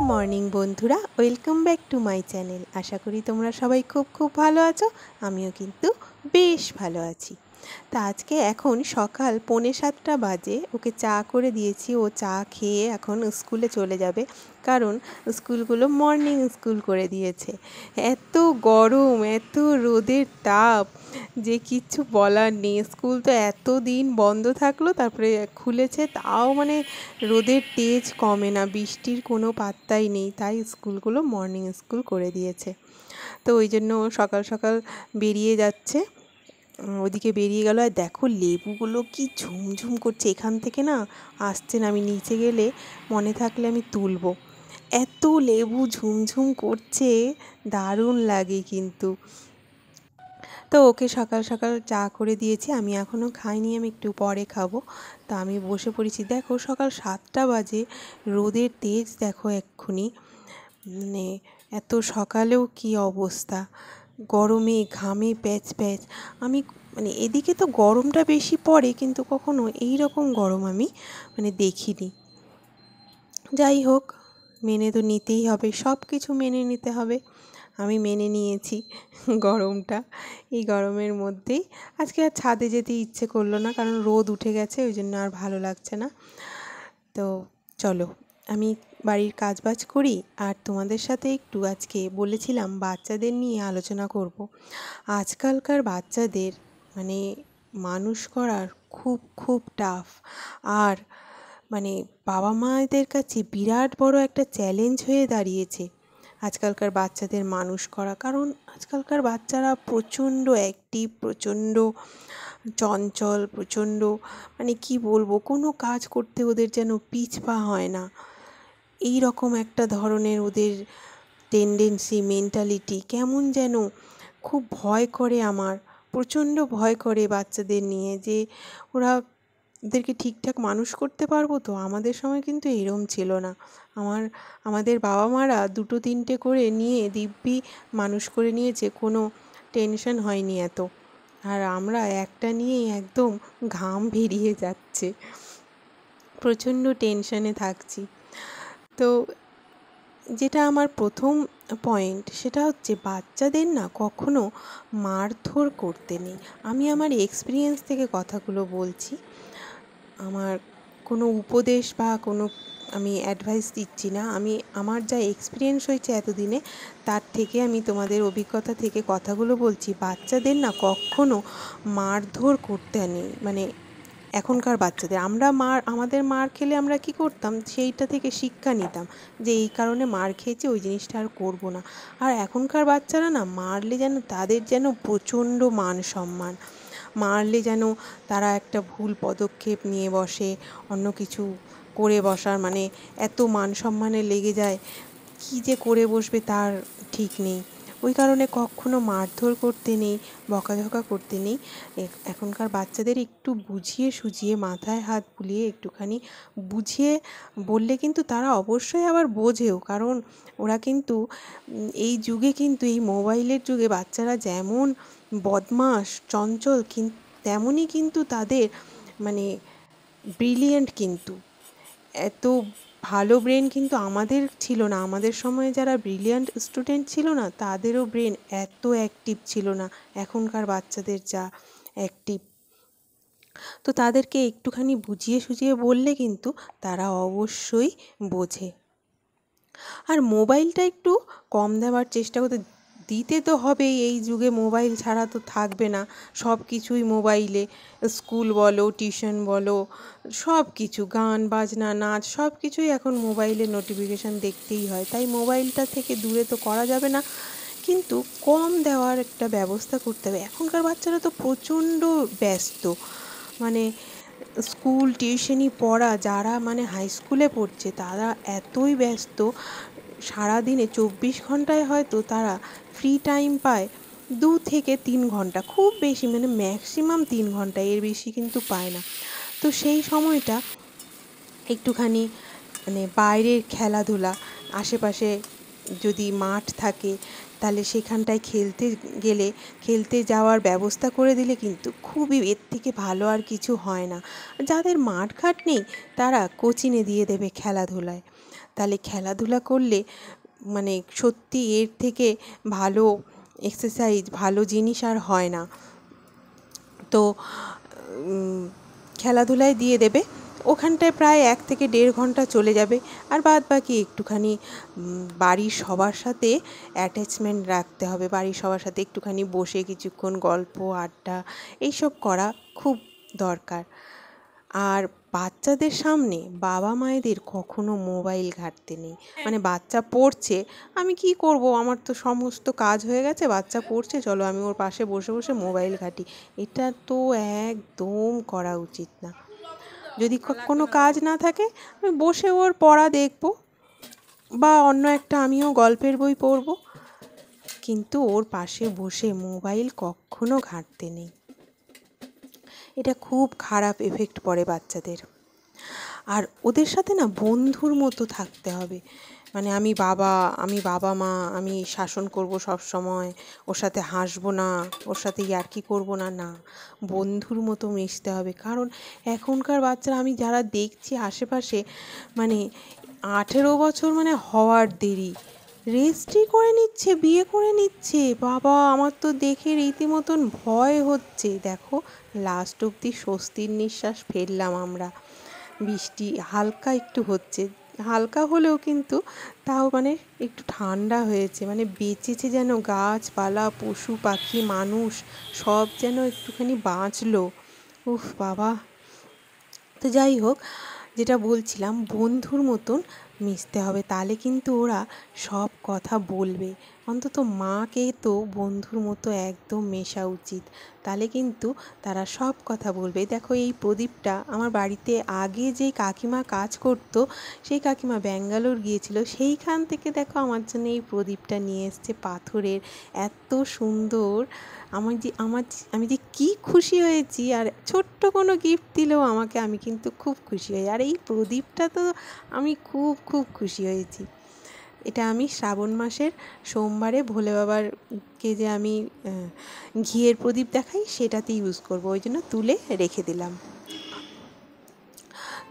Morning বন্ধুরা, welcome back to my channel. আশা করি তোমরা সবাই খুব খুব ভালো আছো। আমিও কিন্তু বেশ ভালো আছি। তা আজকে এখন সকাল 6:45 বাজে, ওকে চা করে দিয়েছি। ও চা খেয়ে এখন স্কুলে চলে যাবে, কারণ স্কুলগুলো মর্নিং স্কুল করে দিয়েছে। এত গরম, এত রোদের তাপ যে কিচ্ছু বলার নেই। স্কুল তো এতদিন বন্ধ থাকলো, তারপরে খুলেছে, তাও মানে রোদের তেজ কমে না, বৃষ্টির কোনো পাত্তাই নেই, তাই স্কুলগুলো মর্নিং স্কুল করে দিয়েছে। তো ওই জন্য সকাল সকাল বেরিয়ে যাচ্ছে, ওদিকে বেরিয়ে গেল। আর দেখো লেবুগুলো কি ঝুমঝুম করছে, এখান থেকে না আসছে না, আমি নিচে গেলে মনে থাকলে আমি তুলবো। এত লেবু ঝুমঝুম করছে, দারুণ লাগে কিন্তু। তো ওকে সকাল সকাল চা করে দিয়েছি, আমি এখনও খাইনি, আমি একটু পরে খাবো। তা আমি বসে পড়েছি। দেখো সকাল 7টা বাজে, রোদের তেজ দেখো এক্ষুনি, মানে এত সকালেও কি অবস্থা, গরমে ঘামে প্যাচ প্যাচ। আমি মানে এদিকে তো গরমটা বেশি পড়ে, কিন্তু কখনো এই রকম গরম আমি মানে দেখিনি। যাই হোক, মেনে তো নিতেই হবে, সব কিছু মেনে নিতে হবে। আমি মেনে নিয়েছি গরমটা। এই গরমের মধ্যেই আজকে আর ছাদে যেতে ইচ্ছে করলো না, কারণ রোদ উঠে গেছে, ওই জন্য আর ভালো লাগছে না। তো চলো আমি বাড়ির কাজবাজ করি, আর তোমাদের সাথে একটু আজকে বলেছিলাম বাচ্চাদের নিয়ে আলোচনা করব। আজকালকার বাচ্চাদের মানে মানুষ করার খুব খুব টাফ, আর মানে বাবা মাদের কাছে বিরাট বড় একটা চ্যালেঞ্জ হয়ে দাঁড়িয়েছে আজকালকার বাচ্চাদের মানুষ করা। কারণ আজকালকার বাচ্চারা প্রচণ্ড অ্যাক্টিভ, প্রচণ্ড চঞ্চল, প্রচণ্ড মানে কি বলবো, কোনো কাজ করতে ওদের যেন পিছপা হয় না, এই রকম একটা ধরনের ওদের টেন্ডেন্সি, মেন্টালিটি কেমন যেন খুব ভয় করে আমার, প্রচণ্ড ভয় করে বাচ্চাদের নিয়ে, যে ওদেরকে ঠিকঠাক মানুষ করতে পারবো তো। আমাদের সময় কিন্তু এরম ছিল না। আমাদের বাবা মারা 2-3টে করে নিয়ে দিব্যি মানুষ করে নিয়েছে, কোনো টেনশন হয়নি এত। আর আমরা একটা নিয়েই একদম ঘাম বেরিয়ে যাচ্ছে, প্রচণ্ড টেনশনে থাকছি। তো যেটা আমার প্রথম পয়েন্ট, সেটা হচ্ছে বাচ্চাদের না কখনো মারধর করতে নেই। আমি আমার এক্সপিরিয়েন্স থেকে কথাগুলো বলছি, আমার কোনো উপদেশ বা কোনো আমি অ্যাডভাইস দিচ্ছি না। আমার যা এক্সপিরিয়েন্স হয়েছে এতদিনে, তার থেকে আমি তোমাদের অভিজ্ঞতা থেকে কথাগুলো বলছি। বাচ্চাদের না কখনো মারধর করতে নেই, মানে এখনকার বাচ্চাদের। আমাদের মার খেলে আমরা কি করতাম, সেইটা থেকে শিক্ষা নিতাম যে এই কারণে মার খেয়েছি, ওই জিনিসটা আর করবো না। আর এখনকার বাচ্চারা না মারলে যেন তাদের যেন প্রচণ্ড মান সম্মান, মারলে যেন তারা একটা ভুল পদক্ষেপ নিয়ে বসে, অন্য কিছু করে বসার মানে এত মান সম্মানে লেগে যায়, কী যে করে বসবে তার ঠিক নেই। ওই কারণে কখনো মারধর করতে নেই, বকাঝকা করতে নেই। এখনকার বাচ্চাদের একটু বুঝিয়ে সুঝিয়ে, মাথায় হাত বুলিয়ে একটুখানি বুঝিয়ে বললে কিন্তু তারা অবশ্যই আবার বোঝেও। কারণ ওরা কিন্তু এই যুগে, কিন্তু এই মোবাইলের যুগে বাচ্চারা যেমন বদমাশ চঞ্চল, তেমনই কিন্তু তাদের মানে ব্রিলিয়েন্ট। কিন্তু এত ভালো ব্রেন কিন্তু আমাদের ছিল না। আমাদের সময়ে যারা ব্রিলিয়ান্ট স্টুডেন্ট ছিল না, তাদেরও ব্রেন এত অ্যাক্টিভ ছিল না এখনকার বাচ্চাদের যা অ্যাক্টিভ। তো তাদেরকে একটুখানি বুঝিয়ে সুঝিয়ে বললে কিন্তু তারা অবশ্যই বোঝে। আর মোবাইলটা একটু কম দেওয়ার চেষ্টা করতে, দিতে তো হবেই, এই যুগে মোবাইল ছাড়া তো থাকবে না। সব কিছুই মোবাইলে, স্কুল বলো, টিউশন বলো, সব কিছু, গান বাজনা নাচ, সব কিছুই এখন মোবাইলে নোটিফিকেশান দেখতেই হয়। তাই মোবাইলটা থেকে দূরে তো করা যাবে না, কিন্তু কম দেওয়ার একটা ব্যবস্থা করতে হবে। এখনকার বাচ্চারা তো প্রচণ্ড ব্যস্ত, মানে স্কুল টিউশনি পড়া, যারা মানে হাই স্কুলে পড়ছে তারা এতই ব্যস্ত, সারাদিনে 24 ঘন্টায় হয়তো তারা ফ্রি টাইম পায় 2 থেকে 3 ঘন্টা, খুব বেশি মানে ম্যাক্সিমাম 3 ঘন্টা, এর বেশি কিন্তু পায় না। তো সেই সময়টা একটুখানি মানে বাইরের খেলাধুলা, আশেপাশে যদি মাঠ থাকে তাহলে সেখানটায় খেলতে যাওয়ার ব্যবস্থা করে দিলে কিন্তু খুবই, এর থেকে ভালো আর কিছু হয় না। যাদের মাঠঘাট নেই তারা কোচিংয়ে দিয়ে দেবে খেলাধুলায়, তাহলে খেলাধুলা করলে মানে সত্যি এর থেকে ভালো এক্সারসাইজ, ভালো জিনিস আর হয় না। তো খেলাধুলায় দিয়ে দেবে, ওখানটায় প্রায় 1 থেকে 1.5 ঘন্টা চলে যাবে। আর বাদ বাকি একটুখানি বাড়ির সবার সাথে অ্যাটাচমেন্ট রাখতে হবে, বাড়ির সবার সাথে একটুখানি বসে কিছুক্ষণ গল্প আড্ডা এইসব করা খুব দরকার। আর বাচ্চাদের সামনে বাবা মায়েদের কখনো মোবাইল ঘাঁটতে নেই। মানে বাচ্চা পড়ছে, আমি কি করব, আমার তো সমস্ত কাজ হয়ে গেছে, বাচ্চা পড়ছে, চলো আমি ওর পাশে বসে বসে মোবাইল ঘাঁটি, এটা তো একদম করা উচিত না। যদি কোনো কাজ না থাকে আমি বসে ওর পড়া দেখব, বা অন্য একটা আমিও গল্পের বই পড়ব, কিন্তু ওর পাশে বসে মোবাইল কখনো ঘাঁটতে নেই। এটা খুব খারাপ এফেক্ট পড়ে বাচ্চাদের। আর ওদের সাথে না বন্ধুর মতো থাকতে হবে। মানে আমি বাবা মা, আমি শাসন করব সব সময়, ওর সাথে হাসবো না, ওর সাথে ইয়ার্কি করব না, না, বন্ধুর মতো মিশতে হবে। কারণ এখনকার বাচ্চারা আমি যারা দেখছি আশেপাশে, মানে 18 বছর মানে হওয়ার দেরি, রেজিস্ট্রি করে নিচ্ছে, বিয়ে করে নিচ্ছে। বাবা, আমার তো দেখে রীতিমতন ভয় হচ্ছে। দেখো, লাস্ট অবধি স্বস্তির নিঃশ্বাস ফেললাম আমরা। বৃষ্টি হালকা একটু হচ্ছে, হালকা হলেও কিন্তু তাও মানে একটু ঠান্ডা হয়েছে, মানে বেঁচেছে যেন গাছপালা, পশু পাখি, মানুষ সব যেন একটুখানি বাঁচলো। উফ বাবা। তো যাই হোক, যেটা বলছিলাম, বন্ধুর মতন মিশতে হবে, তাহলে কিন্তু ওরা সব কথা বলবে। অন্তত মাকে তো বন্ধুর মতো একদম মেশা উচিত, তাহলে কিন্তু তারা সব কথা বলবে। দেখো, এই প্রদীপটা আমার বাড়িতে আগে যে কাকিমা কাজ করতো, সেই কাকিমা ব্যাঙ্গালোর গিয়েছিল, সেইখান থেকে দেখো আমার জন্য এই প্রদীপটা নিয়ে এসছে, পাথরের, এত সুন্দর। আমি যে কী খুশি হয়েছি, আর ছোট্ট কোনো গিফট দিলেও আমাকে, আমি কিন্তু খুব খুশি হই। আর এই প্রদীপটা তো আমি খুব খুব খুশি হয়েছি। এটা আমি শ্রাবণ মাসের সোমবারে ভোলে বাবারকে যে আমি ঘিয়ের প্রদীপ দেখাই, সেটাতে ইউজ করব, ওই জন্য তুলে রেখে দিলাম।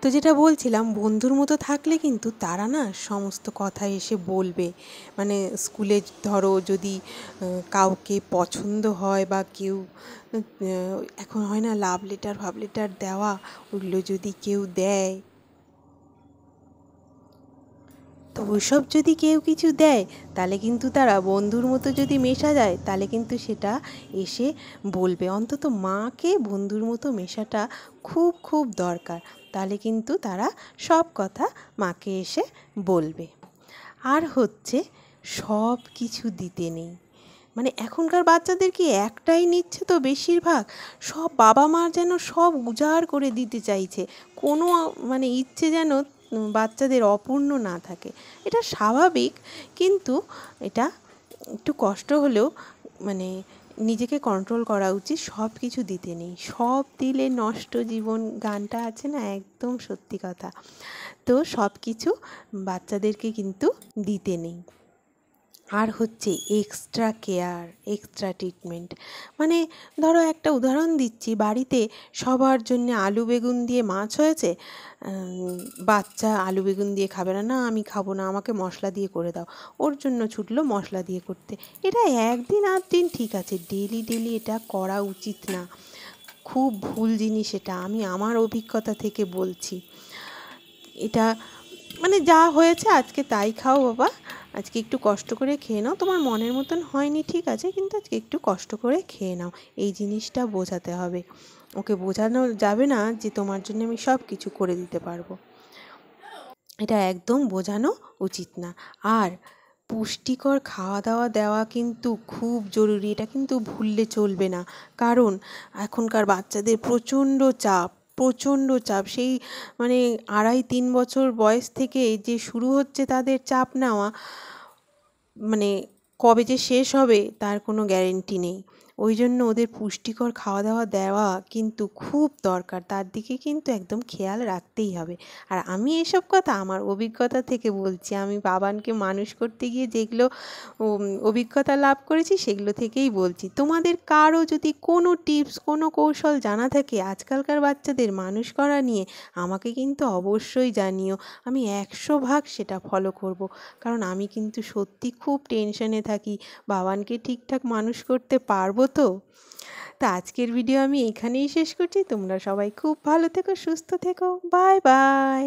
তো যেটা বলছিলাম, বন্ধুর মতো থাকলে কিন্তু তারা না সমস্ত কথা এসে বলবে। মানে স্কুলে ধরো যদি কাউকে পছন্দ হয়, বা কেউ এখন হয় না লাভ লেটার ফাভ লেটার দেওয়া, ওগুলো যদি কেউ দেয়, তো ওইসব যদি কেউ কিছু দেয়, তাহলে কিন্তু তারা বন্ধুর মতো যদি মেশা যায়, তাহলে কিন্তু সেটা এসে বলবে। অন্তত মাকে বন্ধুর মতো মেশাটা খুব খুব দরকার, তাহলে কিন্তু তারা সব কথা মাকে এসে বলবে। আর হচ্ছে, সব কিছু দিতে নেই। মানে এখনকার বাচ্চাদের কি একটাই নিচ্ছে তো বেশিরভাগ, সব বাবা মা যেন সব উজাড় করে দিতে চাইছে, কোনো মানে ইচ্ছে যেন বাচ্চাদের অপূর্ণ না থাকে। এটা স্বাভাবিক, কিন্তু এটা একটু কষ্ট হলেও মানে নিজেকে কন্ট্রোল করা উচিত। সব কিছু দিতে নেই, সব দিলে নষ্ট জীবন, গানটা আছে না, একদম সত্যি কথা। তো সব কিছু বাচ্চাদেরকে কিন্তু দিতে নেই। আর হচ্ছে এক্সট্রা কেয়ার, এক্সট্রা ট্রিটমেন্ট। মানে ধরো একটা উদাহরণ দিচ্ছি, বাড়িতে সবার জন্য আলু বেগুন দিয়ে মাছ হয়েছে, বাচ্চা আলু বেগুন দিয়ে খাবে না, না আমি খাবো না, আমাকে মশলা দিয়ে করে দাও, ওর জন্য ছুটলো মশলা দিয়ে করতে। এটা একদিন আধ দিন ঠিক আছে, ডেলি ডেলি এটা করা উচিত না, খুব ভুল জিনিস এটা, আমি আমার অভিজ্ঞতা থেকে বলছি। এটা মানে যা হয়েছে আজকে তাই খাও বাবা, আজকে একটু কষ্ট করে খেয়ে নাও, তোমার মনের মতন হয়নি ঠিক আছে, কিন্তু আজকে একটু কষ্ট করে খেয়ে নাও, এই জিনিসটা বোঝাতে হবে। ওকে বোঝানো যাবে না যে তোমার জন্য আমি সব কিছু করে দিতে পারবো, এটা একদম বোঝানো উচিত না। আর পুষ্টিকর খাওয়া দাওয়া দেওয়া কিন্তু খুব জরুরি, এটা কিন্তু ভুললে চলবে না। কারণ এখনকার বাচ্চাদের প্রচণ্ড চাপ, প্রচণ্ড চাপ, সেই মানে 2.5-3 বছর বয়স থেকে যে শুরু হচ্ছে তাদের চাপ নেওয়া, মানে কবে যে শেষ হবে তার কোনো গ্যারেন্টি নেই। ওই জন্য ওদের পুষ্টিকর খাওয়া দাওয়া দেওয়া কিন্তু খুব দরকার, তার দিকে কিন্তু একদম খেয়াল রাখতেই হবে। আর আমি এসব কথা আমার অভিজ্ঞতা থেকে বলছি, আমি বাবানকে মানুষ করতে গিয়ে যেগুলো অভিজ্ঞতা লাভ করেছি সেগুলো থেকেই বলছি। তোমাদের কারো যদি কোনো টিপস কোনো কৌশল জানা থাকে আজকালকার বাচ্চাদের মানুষ করা নিয়ে, আমাকে কিন্তু অবশ্যই জানিও। আমি 100 ভাগ সেটা ফলো করব, কারণ আমি কিন্তু সত্যি খুব টেনশনে থাকি বাবানকে ঠিকঠাক মানুষ করতে পারবো তো। তা আজকের ভিডিও আমি এখানেই শেষ করছি। তোমরা সবাই খুব ভালো থেকো, সুস্থ থেকো। Bye bye.